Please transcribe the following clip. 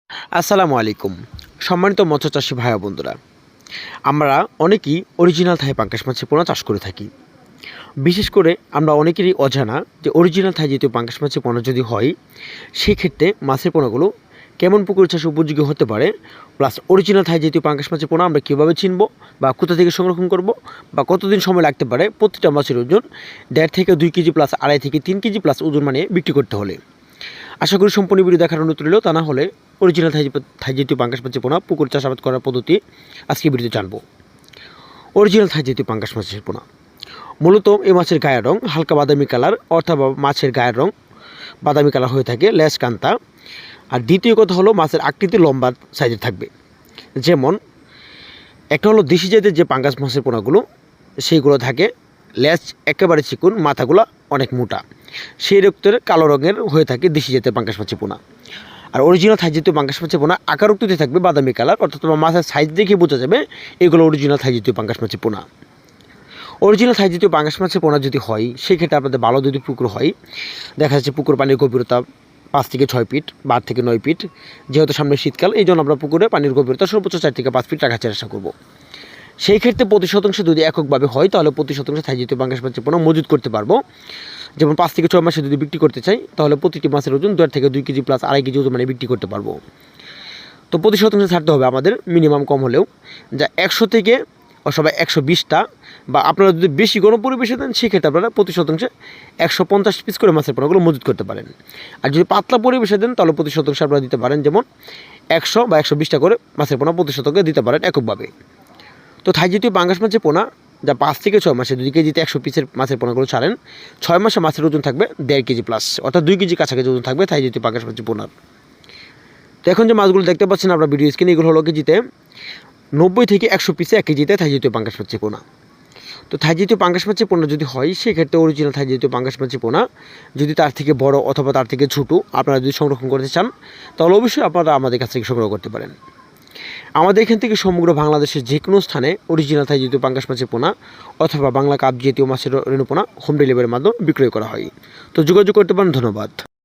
আসসালামু আলাইকুম। সম্মানিত মৎস্য চাষী ভাই ও বন্ধুরা, আমরা অনেকেই অরিজিনাল থাই পাঙ্গাস মাছের পোনা চাষ করে থাকি। বিশেষ করে আমরা অনেকেরই অজানা যে অরিজিনাল থাই জাতীয় পাঙ্গাস মাছের পোনা যদি হয়, সেক্ষেত্রে মাছের পোনাগুলো কেমন পুকুর চাষে উপযোগী হতে পারে, প্লাস অরিজিনাল থাই জাতীয় পাঙ্গাস মাছের পোনা আমরা কীভাবে চিনব বা কোথা থেকে সংরক্ষণ করব বা কতদিন সময় লাগতে পারে প্রতিটা মাছের ওজন 1.5 থেকে 2 কেজি প্লাস 2.5 থেকে 3 কেজি প্লাস ওজন মানে বিক্রি করতে হলে। আশা করি সম্পূর্ণ ভিডিও দেখার অনুরোধ রইল। তা না হলে অরিজিনাল থাই জাতীয় পাঙ্গাস মাছের পোনা পুকুর চাষাবাদ করার পদ্ধতি আজকে ভিডিওতে জানবো। অরিজিনাল থাই জাতীয় পাঙ্গাস মাছের পোনা মূলত এই মাছের গায়ের রং হালকা বাদামি কালার, অথবা মাছের গায়ের রং বাদামি কালার হয়ে থাকে, লেজ কান্তা। আর দ্বিতীয় কথা হলো মাছের আকৃতি লম্বা সাইজের থাকবে। যেমন একটা হলো দেশি জাতের যে পাঙ্গাস মাছের পোনাগুলো সেইগুলো থাকে লেজ একেবারে চিকুন, মাথাগুলো অনেক মোটা, সেই রক্তের কালো রঙের হয়ে থাকে দেশি জাতের পাঙ্গাস মাছের পোনা। আর অরিজিনাল থাই জাতীয় পাঙ্গাস মাছের পোনা আকার উক্ততে থাকবে বাদামি কালার, অর্থাৎ তোমার মাছের সাইজ দেখে বোঝা যাবে এগুলো অরিজিনাল থাই জাতীয় পাঙ্গাস মাছের পোনা। অরিজিনাল থাই জাতীয় পাঙ্গাস মাছের পোনা যদি হয়, সেক্ষেত্রে আপনাদের ভালো যদি পুকুর হয়, দেখা যাচ্ছে পুকুর পানির গভীরতা 5 থেকে 6 ফিট, 12 থেকে 9 ফিট। যেহেতু সামনে শীতকাল, এই জন্য আমরা পুকুরে পানির গভীরতা সর্বোচ্চ 4 থেকে 5 ফিট রাখার চেষ্টা করব। সেই ক্ষেত্রে প্রতি শতাংশে যদি এককভাবে হয়, তাহলে প্রতি শতাংশে থাই জাতীয় পাঙ্গাস মাছের পোনা মজুত করতে পারবো। যেমন 5 থেকে 6 মাসে যদি বিক্রি করতে চাই, তাহলে প্রতিটি মাছের ওজন 1.5 থেকে 2 কেজি প্লাস 2.5 কেজি ওজন মানে বিক্রি করতে পারবো। তো প্রতি শতাংশে ছাড়তে হবে আমাদের মিনিমাম কম হলেও যা 100 থেকে সবাই 120টা, বা আপনারা যদি বেশি কোনো পরিবেশে দেন সেক্ষেত্রে আপনারা প্রতি শতাংশে 150 পিস করে মাছের পোনাগুলো মজুত করতে পারেন। আর যদি পাতলা পরিবেশে দেন তাহলে প্রতি শতাংশে আপনারা দিতে পারেন যেমন 100 বা 120টা করে মাছের পোনা প্রতি শতকে দিতে পারেন এককভাবে। তো থাই জাতীয় পাঙ্গাস মাছের পোনা যা 5 থেকে 6 মাসে 2 কেজিতে 100 পিসের মাছের পোনাগুলো ছাড়েন, 6 মাসে মাছের ওজন থাকবে 1.5 কেজি প্লাস, অর্থাৎ 2 কেজি কাছাকাছি ওজন থাকবে থাই জাতীয় পাঙ্গাস মাছের পোনার। তো এখন যে মাছগুলো দেখতে পাচ্ছেন আপনারা ভিডিও স্ক্রিনে, এগুলো হলো কেজিতে 90 থেকে 100 পিসে 1 কেজিতে থাই জাতীয় পাঙ্গাস মাছের পোনা। তো থাই জাতীয় পাঙ্গাস মাছের পোনা যদি হয়, সেক্ষেত্রে অরিজিনাল থাই জাতীয় পাঙ্গাস মাছের পোনা যদি তার থেকে বড় অথবা তার থেকে ছোটো আপনারা যদি সংরক্ষণ করতে চান, তাহলে অবশ্যই আপনারা আমাদের কাছ থেকে সংগ্রহ করতে পারেন। আমাদের এখান থেকে সমগ্র বাংলাদেশের যে কোনো স্থানে অরিজিনাল থাই জাতীয় পাঙ্গাস মাছের পোনা অথবা বাংলা কাপ জাতীয় মাছের রেণু পোনা হোম ডেলিভারির মাধ্যমে বিক্রয় করা হয়। তো যোগাযোগ করতে পারেন। ধন্যবাদ।